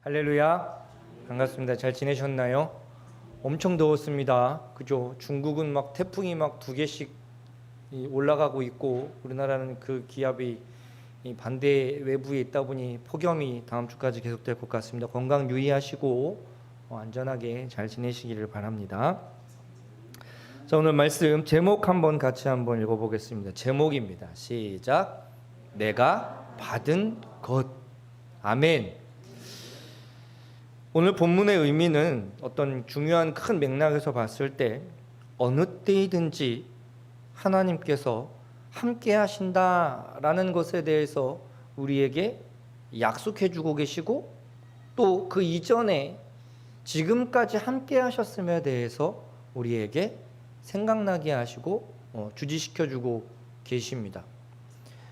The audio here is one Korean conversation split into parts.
할렐루야. 반갑습니다. 잘 지내셨나요? 엄청 더웠습니다. 그죠? 중국은 막 태풍이 막 2개씩 올라가고 있고, 우리나라는 그 기압이 반대 외부에 있다 보니 폭염이 다음 주까지 계속될 것 같습니다. 건강 유의하시고 안전하게 잘 지내시기를 바랍니다. 자, 오늘 말씀 제목 같이 한번 읽어보겠습니다. 제목입니다. 시작. 내가 받은 것. 아멘. 오늘 본문의 의미는 어떤 중요한 큰 맥락에서 봤을 때 어느 때이든지 하나님께서 함께 하신다라는 것에 대해서 우리에게 약속해 주고 계시고, 또 그 이전에 지금까지 함께 하셨음에 대해서 우리에게 생각나게 하시고 주지시켜 주고 계십니다.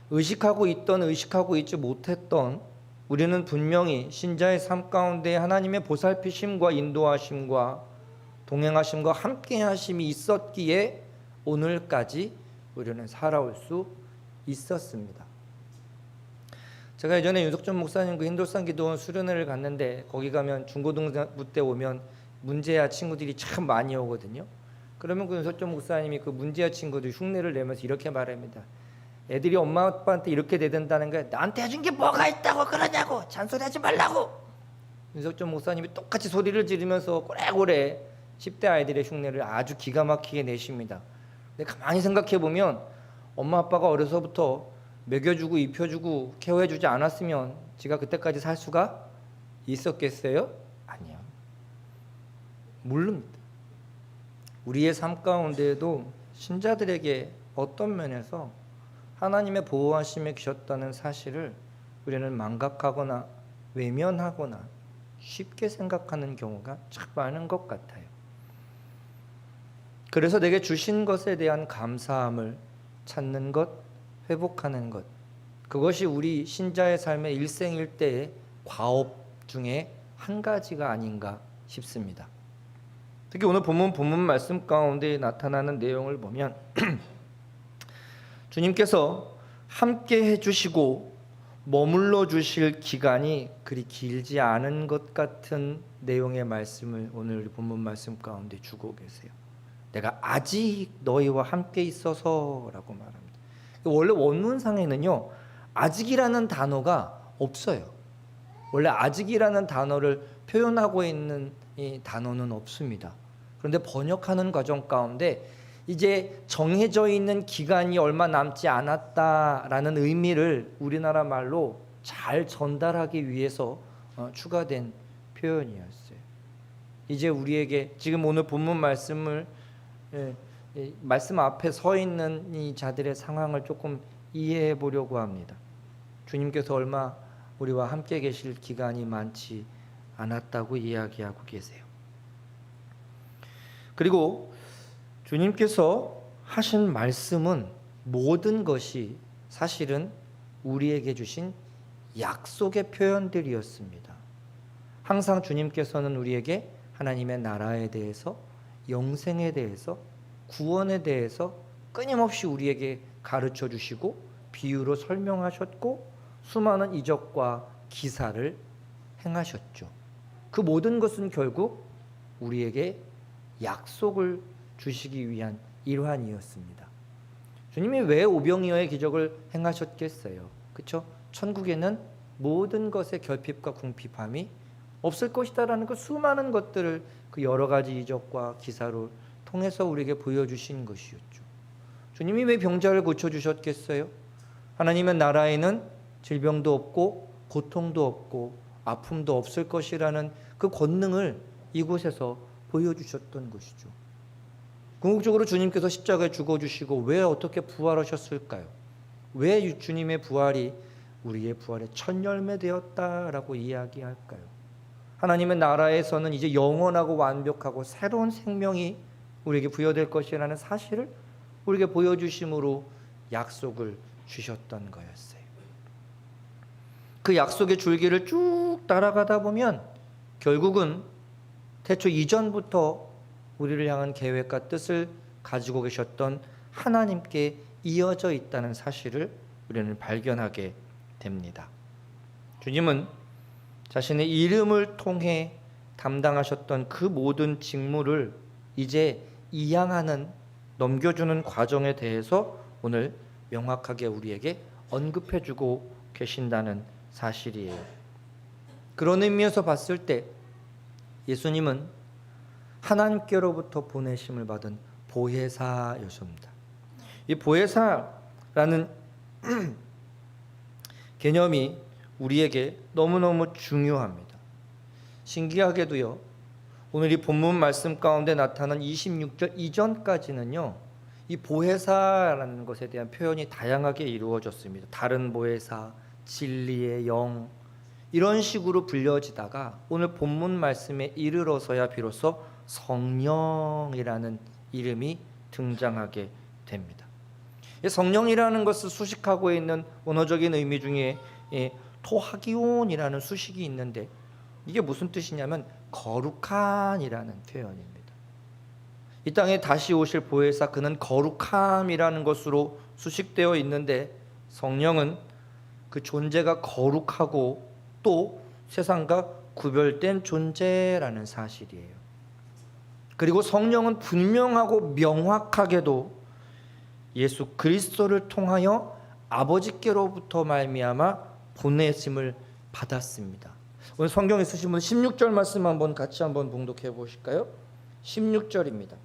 의식하고 있던 의식하고 있지 못했던 우리는 분명히 신자의 삶 가운데 하나님의 보살피심과 인도하심과 동행하심과 함께하심이 있었기에 오늘까지 우리는 살아올 수 있었습니다. 제가 예전에 윤석준 목사님 그 힌돌산 기도원 수련회를 갔는데, 거기 가면 중고등부 때 오면 문제아 친구들이 참 많이 오거든요. 그러면 그 윤석준 목사님이 그 문제아 친구들 흉내를 내면서 이렇게 말합니다. 애들이 엄마 아빠한테 이렇게 대든다는 거야. 나한테 해준 게 뭐가 있다고 그러냐고, 잔소리하지 말라고. 윤석준 목사님이 똑같이 소리를 지르면서 고래고래 10대 아이들의 흉내를 아주 기가 막히게 내십니다. 근데 가만히 생각해 보면 엄마 아빠가 어려서부터 먹여주고 입혀주고 케어해주지 않았으면 제가 그때까지 살 수가 있었겠어요? 아니요. 모릅니다. 우리의 삶 가운데에도 신자들에게 어떤 면에서 하나님의 보호하심에 계셨다는 사실을 우리는 망각하거나 외면하거나 쉽게 생각하는 경우가 참 많은 것 같아요. 그래서 내게 주신 것에 대한 감사함을 찾는 것, 회복하는 것, 그것이 우리 신자의 삶의 일생일대의 과업 중에 한 가지가 아닌가 싶습니다. 특히 오늘 본문 말씀 가운데 나타나는 내용을 보면 주님께서 함께 해주시고 머물러 주실 기간이 그리 길지 않은 것 같은 내용의 말씀을 오늘 본문 말씀 가운데 주고 계세요. 내가 아직 너희와 함께 있어서라고 말합니다. 원래 원문상에는요, 아직이라는 단어가 없어요. 원래 아직이라는 단어를 표현하고 있는 이 단어는 없습니다. 그런데 번역하는 과정 가운데 이제 정해져 있는 기간이 얼마 남지 않았다라는 의미를 우리나라 말로 잘 전달하기 위해서 추가된 표현이었어요. 이제 우리에게 지금 오늘 본문 말씀을 말씀 앞에 서 있는 이 자들의 상황을 조금 이해해 보려고 합니다. 주님께서 얼마 우리와 함께 계실 기간이 많지 않았다고 이야기하고 계세요. 그리고 주님께서 하신 말씀은 모든 것이 사실은 우리에게 주신 약속의 표현들이었습니다. 항상 주님께서는 우리에게 하나님의 나라에 대해서, 영생에 대해서, 구원에 대해서 끊임없이 우리에게 가르쳐 주시고 비유로 설명하셨고 수많은 이적과 기사를 행하셨죠. 그 모든 것은 결국 우리에게 약속을 주시기 위한 일환이었습니다. 주님이 왜 오병이어의 기적을 행하셨겠어요? 그렇죠? 천국에는 모든 것의 결핍과 궁핍함이 없을 것이다라는 그 수많은 것들을 그 여러 가지 이적과 기사로 통해서 우리에게 보여주신 것이었죠. 주님이 왜 병자를 고쳐주셨겠어요? 하나님의 나라에는 질병도 없고 고통도 없고 아픔도 없을 것이라는 그 권능을 이곳에서 보여주셨던 것이죠. 궁극적으로 주님께서 십자가에 죽어주시고 왜 어떻게 부활하셨을까요? 왜 주님의 부활이 우리의 부활의 첫 열매 되었다라고 이야기할까요? 하나님의 나라에서는 이제 영원하고 완벽하고 새로운 생명이 우리에게 부여될 것이라는 사실을 우리에게 보여주심으로 약속을 주셨던 거였어요. 그 약속의 줄기를 쭉 따라가다 보면 결국은 태초 이전부터 우리를 향한 계획과 뜻을 가지고 계셨던 하나님께 이어져 있다는 사실을 우리는 발견하게 됩니다. 주님은 자신의 이름을 통해 담당하셨던 그 모든 직무를 이제 이양하는, 넘겨주는 과정에 대해서 오늘 명확하게 우리에게 언급해주고 계신다는 사실이에요. 그런 의미에서 봤을 때 예수님은 하나님께로부터 보내심을 받은 보혜사였습니다. 이 보혜사라는 개념이 우리에게 너무너무 중요합니다. 신기하게도요, 오늘 이 본문 말씀 가운데 나타난 26절 이전까지는요, 이 보혜사라는 것에 대한 표현이 다양하게 이루어졌습니다. 다른 보혜사, 진리의 영, 이런 식으로 불려지다가 오늘 본문 말씀에 이르러서야 비로소 성령이라는 이름이 등장하게 됩니다. 성령이라는 것을 수식하고 있는 원어적인 의미 중에 토하기온이라는 수식이 있는데, 이게 무슨 뜻이냐면 거룩한이라는 표현입니다. 이 땅에 다시 오실 보혜사, 그는 거룩함이라는 것으로 수식되어 있는데, 성령은 그 존재가 거룩하고 또 세상과 구별된 존재라는 사실이에요. 그리고 성령은 분명하고 명확하게도 예수 그리스도를 통하여 아버지께로부터 말미암아 보내심을 받았습니다. 오늘 성경에 쓰신 분 16절 말씀 같이 한번 봉독해 보실까요? 16절입니다.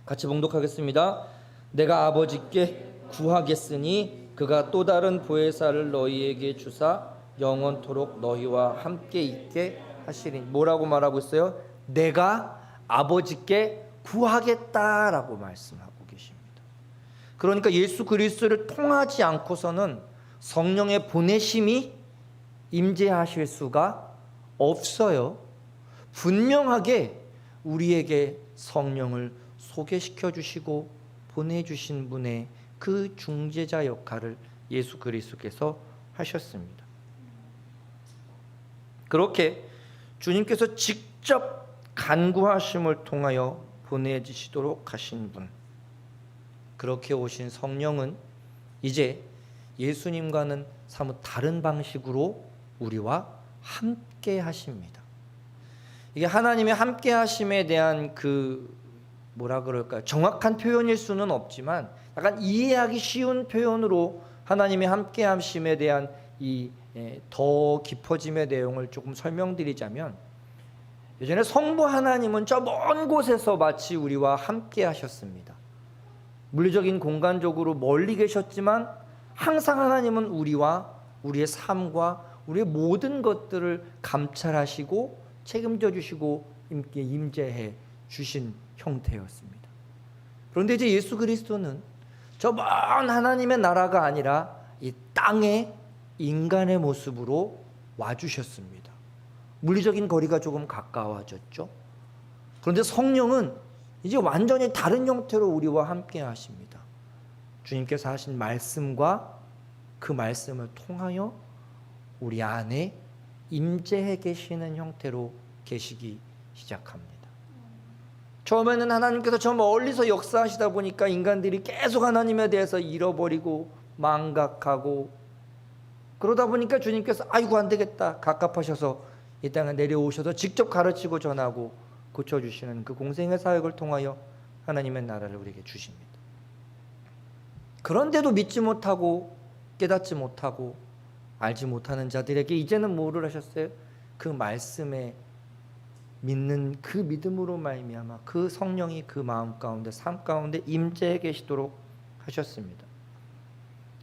같이 봉독하겠습니다. 내가 아버지께 구하겠으니 그가 또 다른 보혜사를 너희에게 주사 영원토록 너희와 함께 있게 하시리니. 뭐라고 말하고 있어요? 내가 아버지께 구하겠다라고 말씀하고 계십니다. 그러니까 예수 그리스도를 통하지 않고서는 성령의 보내심이 임재하실 수가 없어요. 분명하게 우리에게 성령을 소개시켜 주시고 보내주신 분의 그 중재자 역할을 예수 그리스도께서 하셨습니다. 그렇게 주님께서 직접 간구하심을 통하여 보내주시도록 하신 분, 그렇게 오신 성령은 이제 예수님과는 사뭇 다른 방식으로 우리와 함께 하십니다. 이게 하나님의 함께 하심에 대한 정확한 표현일 수는 없지만 약간 이해하기 쉬운 표현으로 하나님의 함께 하심에 대한 더 깊어짐의 내용을 조금 설명드리자면, 예전에 성부 하나님은 저 먼 곳에서 마치 우리와 함께 하셨습니다. 물리적인 공간적으로 멀리 계셨지만 항상 하나님은 우리와 우리의 삶과 우리의 모든 것들을 감찰하시고 책임져 주시고 임재해 주신 형태였습니다. 그런데 이제 예수 그리스도는 저 먼 하나님의 나라가 아니라 이 땅에 인간의 모습으로 와주셨습니다. 물리적인 거리가 조금 가까워졌죠. 그런데 성령은 이제 완전히 다른 형태로 우리와 함께 하십니다. 주님께서 하신 말씀과 그 말씀을 통하여 우리 안에 임재해 계시는 형태로 계시기 시작합니다. 처음에는 하나님께서 저 멀리서 역사하시다 보니까 인간들이 계속 하나님에 대해서 잃어버리고 망각하고, 그러다 보니까 주님께서 아이고 안 되겠다 갑갑하셔서 이 땅에 내려오셔서 직접 가르치고 전하고 고쳐주시는 그 공생의 사역을 통하여 하나님의 나라를 우리에게 주십니다. 그런데도 믿지 못하고 깨닫지 못하고 알지 못하는 자들에게 이제는 뭐를 하셨어요? 그 말씀에 믿는 그 믿음으로 말미암아 그 성령이 그 마음 가운데 삶 가운데 임재해 계시도록 하셨습니다.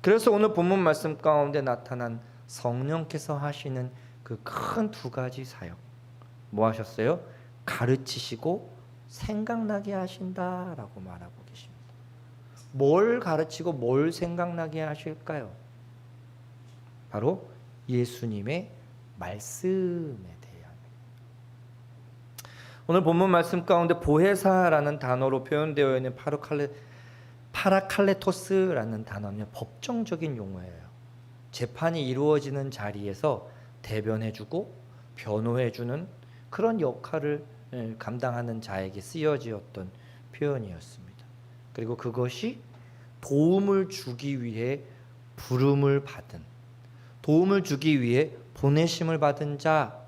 그래서 오늘 본문 말씀 가운데 나타난 성령께서 하시는 그 큰 두 가지 사역, 뭐 하셨어요? 가르치시고 생각나게 하신다라고 말하고 계십니다. 뭘 가르치고 뭘 생각나게 하실까요? 바로 예수님의 말씀에 대합니다. 오늘 본문 말씀 가운데 보혜사라는 단어로 표현되어 있는 파라칼레토스라는 단어는 법정적인 용어예요. 재판이 이루어지는 자리에서 대변해주고 변호해주는 그런 역할을 감당하는 자에게 쓰여지었던 표현이었습니다. 그리고 그것이 도움을 주기 위해 부름을 받은, 도움을 주기 위해 보내심을 받은 자,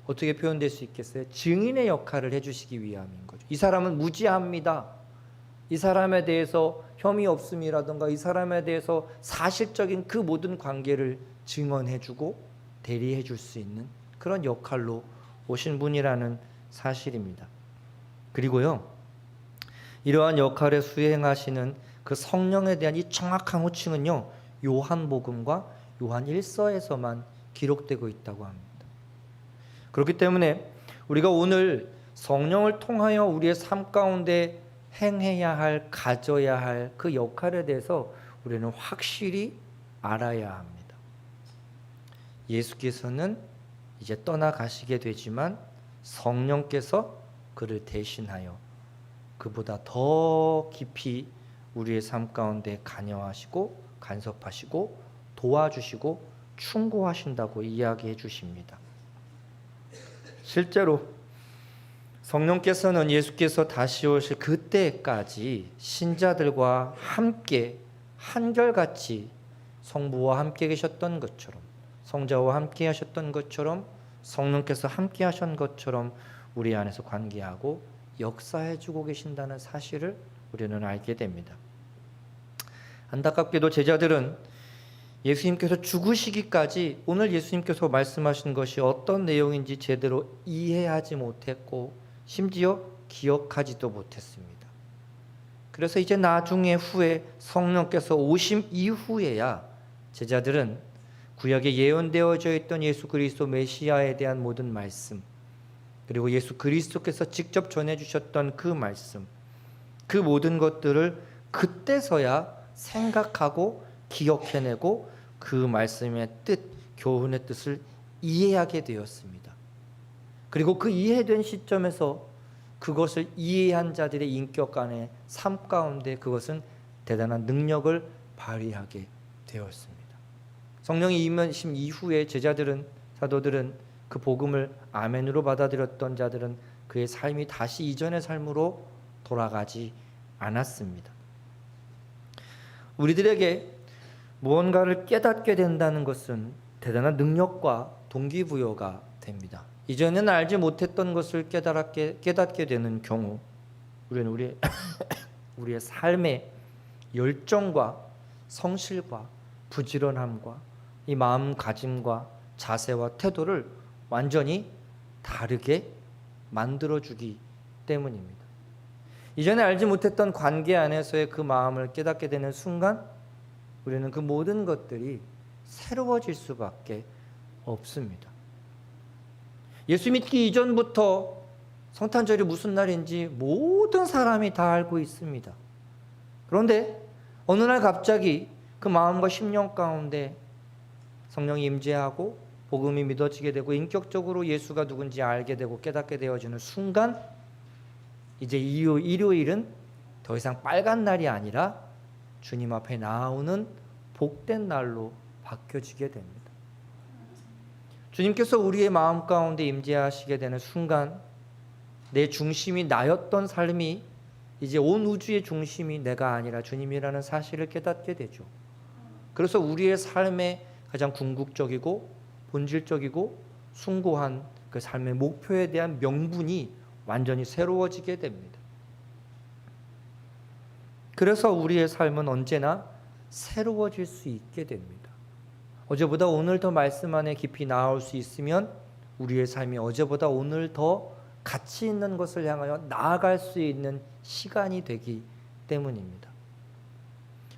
어떻게 표현될 수 있겠어요? 증인의 역할을 해주시기 위함인 거죠. 이 사람은 무지합니다. 이 사람에 대해서 혐의 없음이라든가 이 사람에 대해서 사실적인 그 모든 관계를 증언해주고 대리해줄 수 있는 그런 역할로 오신 분이라는 사실입니다. 그리고요, 이러한 역할에 수행하시는 그 성령에 대한 이 정확한 호칭은요, 요한복음과 요한 1서에서만 기록되고 있다고 합니다. 그렇기 때문에 우리가 오늘 성령을 통하여 우리의 삶 가운데 행해야 할, 가져야 할 그 역할에 대해서 우리는 확실히 알아야 합니다. 예수께서는 이제 떠나가시게 되지만 성령께서 그를 대신하여 그보다 더 깊이 우리의 삶 가운데 관여하시고 간섭하시고 도와주시고 충고하신다고 이야기해 주십니다. 실제로 성령께서는 예수께서 다시 오실 그때까지 신자들과 함께 한결같이 성부와 함께 계셨던 것처럼, 성자와 함께 하셨던 것처럼, 성령께서 함께 하신 것처럼 우리 안에서 관계하고 역사해 주고 계신다는 사실을 우리는 알게 됩니다. 안타깝게도 제자들은 예수님께서 죽으시기까지 오늘 예수님께서 말씀하신 것이 어떤 내용인지 제대로 이해하지 못했고 심지어 기억하지도 못했습니다. 그래서 이제 나중에 후에 성령께서 오심 이후에야 제자들은 구약에 예언되어져 있던 예수 그리스도 메시아에 대한 모든 말씀, 그리고 예수 그리스도께서 직접 전해주셨던 그 말씀, 그 모든 것들을 그때서야 생각하고 기억해내고 그 말씀의 뜻, 교훈의 뜻을 이해하게 되었습니다. 그리고 그 이해된 시점에서 그것을 이해한 자들의 인격 안에 삶 가운데 그것은 대단한 능력을 발휘하게 되었습니다. 성령이 임하심 이후에 제자들은, 사도들은 그 복음을 아멘으로 받아들였던 자들은 그의 삶이 다시 이전의 삶으로 돌아가지 않았습니다. 우리들에게 무언가를 깨닫게 된다는 것은 대단한 능력과 동기부여가 됩니다. 이전에는 알지 못했던 것을 깨닫게 되는 경우 우리는 우리의 삶의 열정과 성실과 부지런함과 이 마음가짐과 자세와 태도를 완전히 다르게 만들어주기 때문입니다. 이전에 알지 못했던 관계 안에서의 그 마음을 깨닫게 되는 순간 우리는 그 모든 것들이 새로워질 수밖에 없습니다. 예수 믿기 이전부터 성탄절이 무슨 날인지 모든 사람이 다 알고 있습니다. 그런데 어느 날 갑자기 그 마음과 심령 가운데 성령이 임재하고 복음이 믿어지게 되고 인격적으로 예수가 누군지 알게 되고 깨닫게 되어지는 순간 이제 일요일은 더 이상 빨간 날이 아니라 주님 앞에 나오는 복된 날로 바뀌어지게 됩니다. 주님께서 우리의 마음 가운데 임재하시게 되는 순간 내 중심이 나였던 삶이 이제 온 우주의 중심이 내가 아니라 주님이라는 사실을 깨닫게 되죠. 그래서 우리의 삶의 가장 궁극적이고 본질적이고 숭고한 그 삶의 목표에 대한 명분이 완전히 새로워지게 됩니다. 그래서 우리의 삶은 언제나 새로워질 수 있게 됩니다. 어제보다 오늘 더 말씀 안에 깊이 나아올 수 있으면 우리의 삶이 어제보다 오늘 더 가치 있는 것을 향하여 나아갈 수 있는 시간이 되기 때문입니다.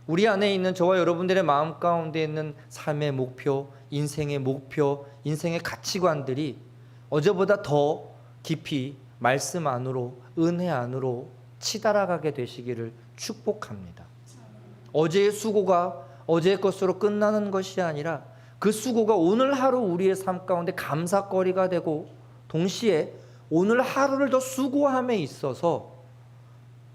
우리 안에 있는 저와 여러분들의 마음 가운데 있는 삶의 목표, 인생의 가치관들이 어제보다 더 깊이 말씀 안으로, 은혜 안으로 치달아가게 되시기를 축복합니다. 어제의 수고가 어제의 것으로 끝나는 것이 아니라 그 수고가 오늘 하루 우리의 삶 가운데 감사거리가 되고 동시에 오늘 하루를 더 수고함에 있어서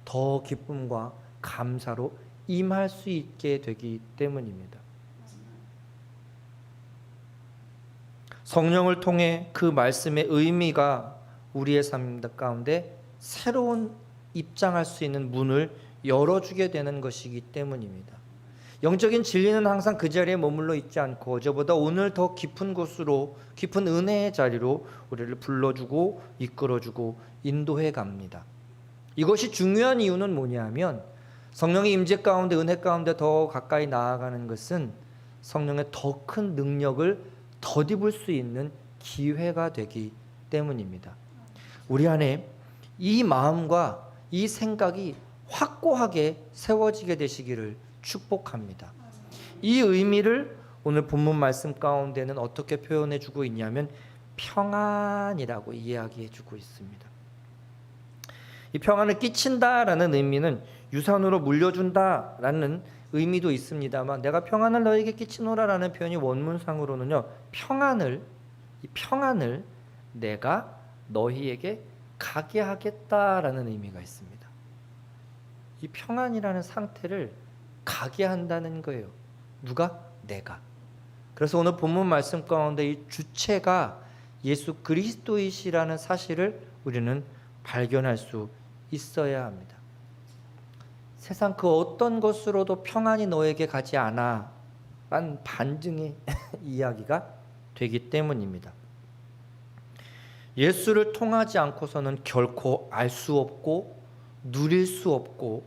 더 기쁨과 감사로 임할 수 있게 되기 때문입니다. 성령을 통해 그 말씀의 의미가 우리의 삶 가운데 새로운 입장할 수 있는 문을 열어주게 되는 것이기 때문입니다. 영적인 진리는 항상 그 자리에 머물러 있지 않고 저보다 오늘 더 깊은 곳으로, 깊은 은혜의 자리로 우리를 불러주고 이끌어주고 인도해 갑니다. 이것이 중요한 이유는 뭐냐면 성령의 임재 가운데, 은혜 가운데 더 가까이 나아가는 것은 성령의 더 큰 능력을 덧입을 수 있는 기회가 되기 때문입니다. 우리 안에 이 마음과 이 생각이 확고하게 세워지게 되시기를 축복합니다. 이 의미를 오늘 본문 말씀 가운데는 어떻게 표현해 주고 있냐면 평안이라고 이야기해 주고 있습니다. 이 평안을 끼친다라는 의미는 유산으로 물려준다라는 의미도 있습니다만, 내가 평안을 너에게 끼치노라라는 표현이 원문상으로는요, 이 평안을 내가 너희에게 가게 하겠다라는 의미가 있습니다. 이 평안이라는 상태를 가게 한다는 거예요. 누가? 내가. 그래서 오늘 본문 말씀 가운데 이 주체가 예수 그리스도이시라는 사실을 우리는 발견할 수 있어야 합니다. 세상 그 어떤 것으로도 평안이 너에게 가지 않아 라는 반증의 이야기가 되기 때문입니다. 예수를 통하지 않고서는 결코 알 수 없고 누릴 수 없고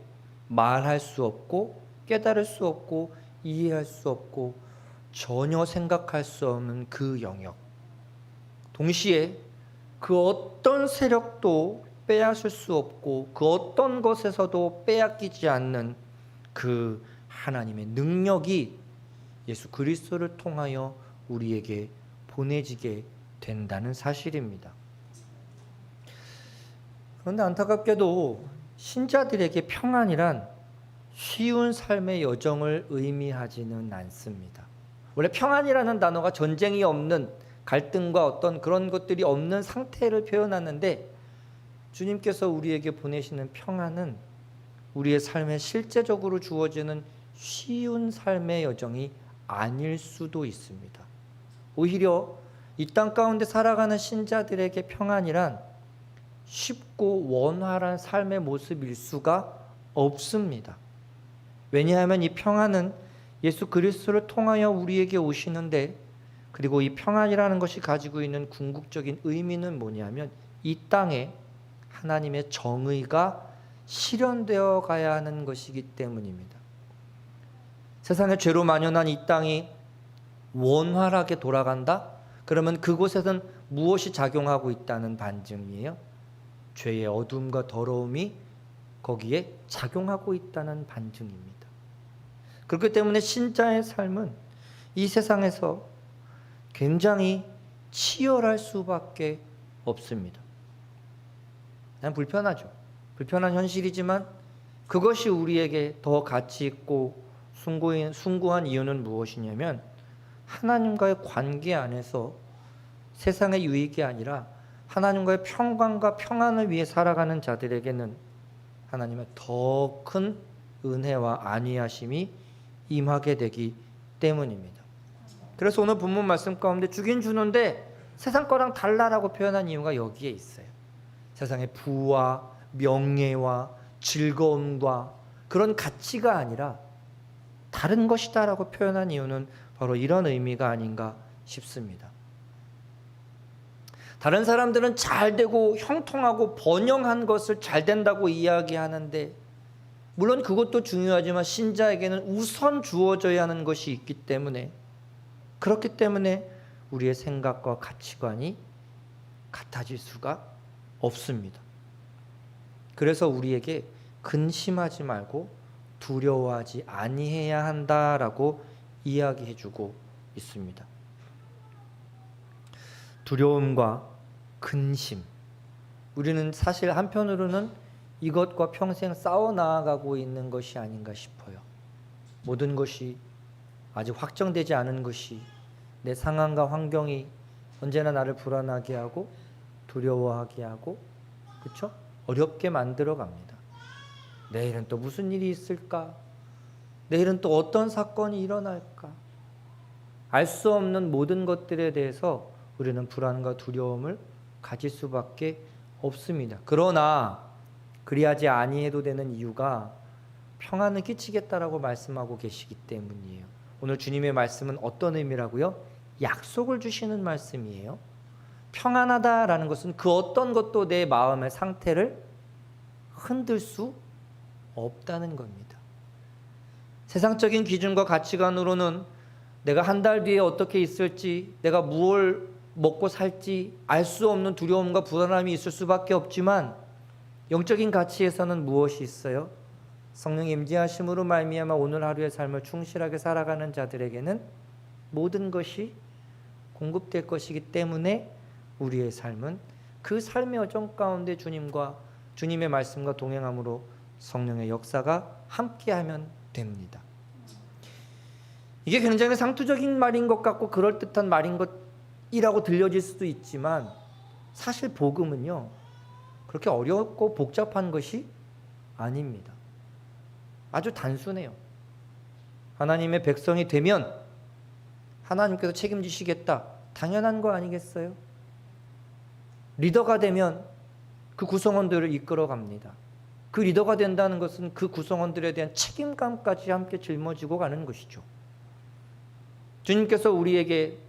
말할 수 없고 깨달을 수 없고 이해할 수 없고 전혀 생각할 수 없는 그 영역, 동시에 그 어떤 세력도 빼앗을 수 없고 그 어떤 것에서도 빼앗기지 않는 그 하나님의 능력이 예수 그리스도를 통하여 우리에게 보내지게 된다는 사실입니다. 그런데 안타깝게도 신자들에게 평안이란 쉬운 삶의 여정을 의미하지는 않습니다. 원래 평안이라는 단어가 전쟁이 없는, 갈등과 어떤 그런 것들이 없는 상태를 표현하는데, 주님께서 우리에게 보내시는 평안은 우리의 삶에 실제적으로 주어지는 쉬운 삶의 여정이 아닐 수도 있습니다. 오히려 이 땅 가운데 살아가는 신자들에게 평안이란 쉽고 원활한 삶의 모습일 수가 없습니다. 왜냐하면 이 평안은 예수 그리스도를 통하여 우리에게 오시는데, 그리고 이 평안이라는 것이 가지고 있는 궁극적인 의미는 뭐냐면 이 땅에 하나님의 정의가 실현되어 가야 하는 것이기 때문입니다. 세상에 죄로 만연한 이 땅이 원활하게 돌아간다? 그러면 그곳에는 무엇이 작용하고 있다는 반증이에요? 죄의 어둠과 더러움이 거기에 작용하고 있다는 반증입니다. 그렇기 때문에 신자의 삶은 이 세상에서 굉장히 치열할 수밖에 없습니다. 그냥 불편하죠. 불편한 현실이지만 그것이 우리에게 더 가치 있고 숭고한 이유는 무엇이냐면 하나님과의 관계 안에서 세상의 유익이 아니라 하나님과의 평강과 평안을 위해 살아가는 자들에게는 하나님의 더 큰 은혜와 안위하심이 임하게 되기 때문입니다. 그래서 오늘 본문 말씀 가운데 주긴 주는데 세상 거랑 달라라고 표현한 이유가 여기에 있어요. 세상의 부와 명예와 즐거움과 그런 가치가 아니라 다른 것이다라고 표현한 이유는 바로 이런 의미가 아닌가 싶습니다. 다른 사람들은 잘 되고 형통하고 번영한 것을 잘 된다고 이야기하는데, 물론 그것도 중요하지만 신자에게는 우선 주어져야 하는 것이 있기 때문에, 그렇기 때문에 우리의 생각과 가치관이 같아질 수가 없습니다. 그래서 우리에게 근심하지 말고 두려워하지 아니해야 한다라고 이야기해주고 있습니다. 두려움과 근심, 우리는 사실 한편으로는 이것과 평생 싸워 나아가고 있는 것이 아닌가 싶어요. 모든 것이 아직 확정되지 않은 것이, 내 상황과 환경이 언제나 나를 불안하게 하고 두려워하게 하고, 그렇죠? 어렵게 만들어 갑니다. 내일은 또 무슨 일이 있을까? 내일은 또 어떤 사건이 일어날까? 알 수 없는 모든 것들에 대해서 우리는 불안과 두려움을 가질 수밖에 없습니다. 그러나 그리하지 아니해도 되는 이유가 평안을 끼치겠다라고 말씀하고 계시기 때문이에요. 오늘 주님의 말씀은 어떤 의미라고요? 약속을 주시는 말씀이에요. 평안하다라는 것은 그 어떤 것도 내 마음의 상태를 흔들 수 없다는 겁니다. 세상적인 기준과 가치관으로는 내가 한 달 뒤에 어떻게 있을지, 내가 무엇을 먹고 살지 알 수 없는 두려움과 불안함이 있을 수밖에 없지만, 영적인 가치에서는 무엇이 있어요? 성령 임재하심으로 말미암아 오늘 하루의 삶을 충실하게 살아가는 자들에게는 모든 것이 공급될 것이기 때문에 우리의 삶은 그 삶의 여정 가운데 주님의 말씀과 동행함으로 성령의 역사가 함께하면 됩니다. 이게 굉장히 상투적인 말인 것 같고 그럴듯한 말인 것이라고 들려질 수도 있지만, 사실 복음은요 그렇게 어렵고 복잡한 것이 아닙니다. 아주 단순해요. 하나님의 백성이 되면 하나님께서 책임지시겠다, 당연한 거 아니겠어요? 리더가 되면 그 구성원들을 이끌어갑니다. 그 리더가 된다는 것은 그 구성원들에 대한 책임감까지 함께 짊어지고 가는 것이죠. 주님께서 우리에게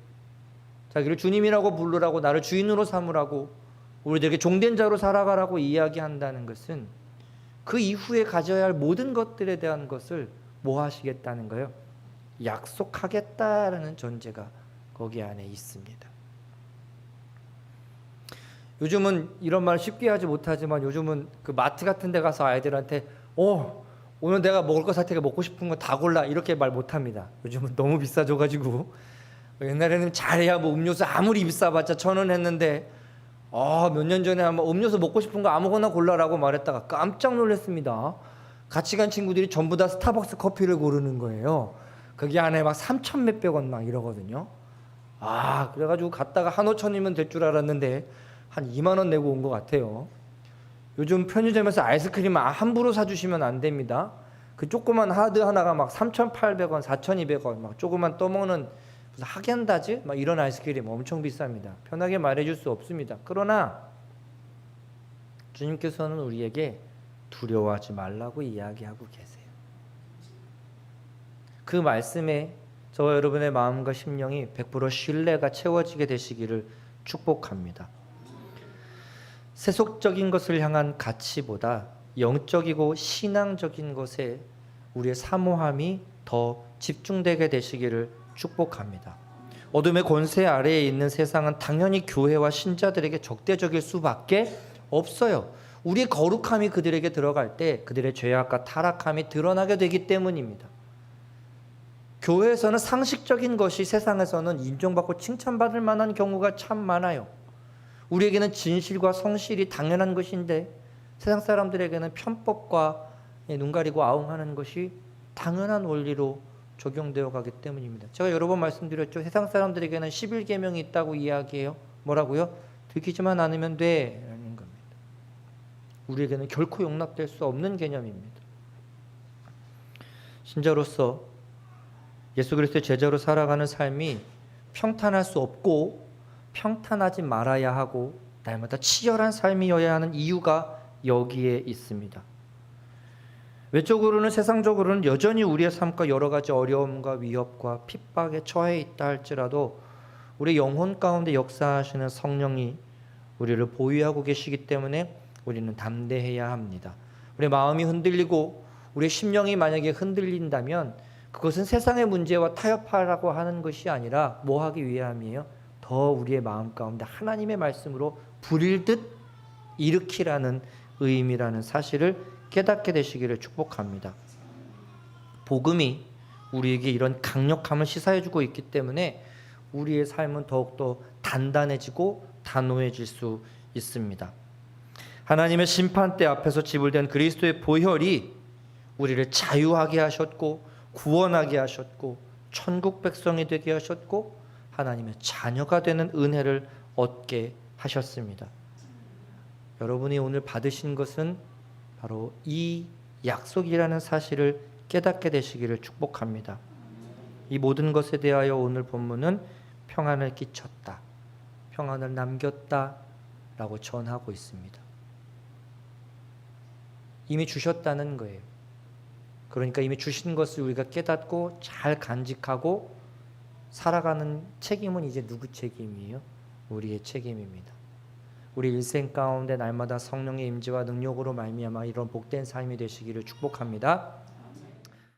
자기를 주님이라고 부르라고, 나를 주인으로 삼으라고, 우리들에게 종된 자로 살아가라고 이야기한다는 것은 그 이후에 가져야 할 모든 것들에 대한 것을 뭐 하시겠다는 거예요? 약속하겠다라는 전제가 거기 안에 있습니다. 요즘은 이런 말 쉽게 하지 못하지만, 요즘은 그 마트 같은 데 가서 아이들한테 오늘 내가 먹을 거 살 테니까 먹고 싶은 거 다 골라, 이렇게 말 못합니다. 요즘은 너무 비싸져가지고. 옛날에는 잘해야 뭐 음료수 아무리 비싸봤자 1,000원 했는데, 몇 년 전에 한번 음료수 먹고 싶은 거 아무거나 골라라고 말했다가 깜짝 놀랐습니다. 같이 간 친구들이 전부 다 스타벅스 커피를 고르는 거예요. 거기 안에 막 3천 몇백 원 막 이러거든요. 그래가지고 갔다가 1,5천이면 될 줄 알았는데 한 2만 원 내고 온 것 같아요. 요즘 편의점에서 아이스크림 함부로 사주시면 안 됩니다. 그 조그만 하드 하나가 막 3,800원, 4,200원, 막 조그만 떠먹는 무슨 하겐다즈 막 이런 아이스크림 엄청 비쌉니다. 편하게 말해줄 수 없습니다. 그러나 주님께서는 우리에게 두려워하지 말라고 이야기하고 계세요. 그 말씀에 저와 여러분의 마음과 심령이 100% 신뢰가 채워지게 되시기를 축복합니다. 세속적인 것을 향한 가치보다 영적이고 신앙적인 것에 우리의 사모함이 더 집중되게 되시기를 축복합니다. 어둠의 권세 아래에 있는 세상은 당연히 교회와 신자들에게 적대적일 수밖에 없어요. 우리의 거룩함이 그들에게 들어갈 때 그들의 죄악과 타락함이 드러나게 되기 때문입니다. 교회에서는 상식적인 것이 세상에서는 인정받고 칭찬받을 만한 경우가 참 많아요. 우리에게는 진실과 성실이 당연한 것인데 세상 사람들에게는 편법과 눈 가리고 아웅하는 것이 당연한 원리로 적용되어 가기 때문입니다. 제가 여러 번 말씀드렸죠. 세상 사람들에게는 11계명이 있다고 이야기해요. 뭐라고요? 들키지만 않으면 돼 라는 겁니다. 우리에게는 결코 용납될 수 없는 개념입니다. 신자로서 예수 그리스도의 제자로 살아가는 삶이 평탄할 수 없고 평탄하지 말아야 하고 날마다 치열한 삶이어야 하는 이유가 여기에 있습니다. 외적으로는, 세상적으로는 여전히 우리의 삶과 여러 가지 어려움과 위협과 핍박에 처해 있다 할지라도 우리 영혼 가운데 역사하시는 성령이 우리를 보유하고 계시기 때문에 우리는 담대해야 합니다. 우리의 마음이 흔들리고 우리의 심령이 만약에 흔들린다면 그것은 세상의 문제와 타협하라고 하는 것이 아니라 뭐 하기 위함이에요? 더 우리의 마음 가운데 하나님의 말씀으로 불일 듯 일으키라는 의미라는 사실을 깨닫게 되시기를 축복합니다. 복음이 우리에게 이런 강력함을 시사해주고 있기 때문에 우리의 삶은 더욱더 단단해지고 단호해질 수 있습니다. 하나님의 심판대 앞에서 지불된 그리스도의 보혈이 우리를 자유하게 하셨고 구원하게 하셨고 천국 백성이 되게 하셨고 하나님의 자녀가 되는 은혜를 얻게 하셨습니다. 여러분이 오늘 받으신 것은 바로 이 약속이라는 사실을 깨닫게 되시기를 축복합니다. 이 모든 것에 대하여 오늘 본문은 평안을 끼쳤다, 평안을 남겼다 라고 전하고 있습니다. 이미 주셨다는 거예요. 그러니까 이미 주신 것을 우리가 깨닫고 잘 간직하고 살아가는 책임은 이제 누구 책임이에요? 우리의 책임입니다. 우리 일생 가운데 날마다 성령의 임재와 능력으로 말미암아 이런 복된 삶이 되시기를 축복합니다.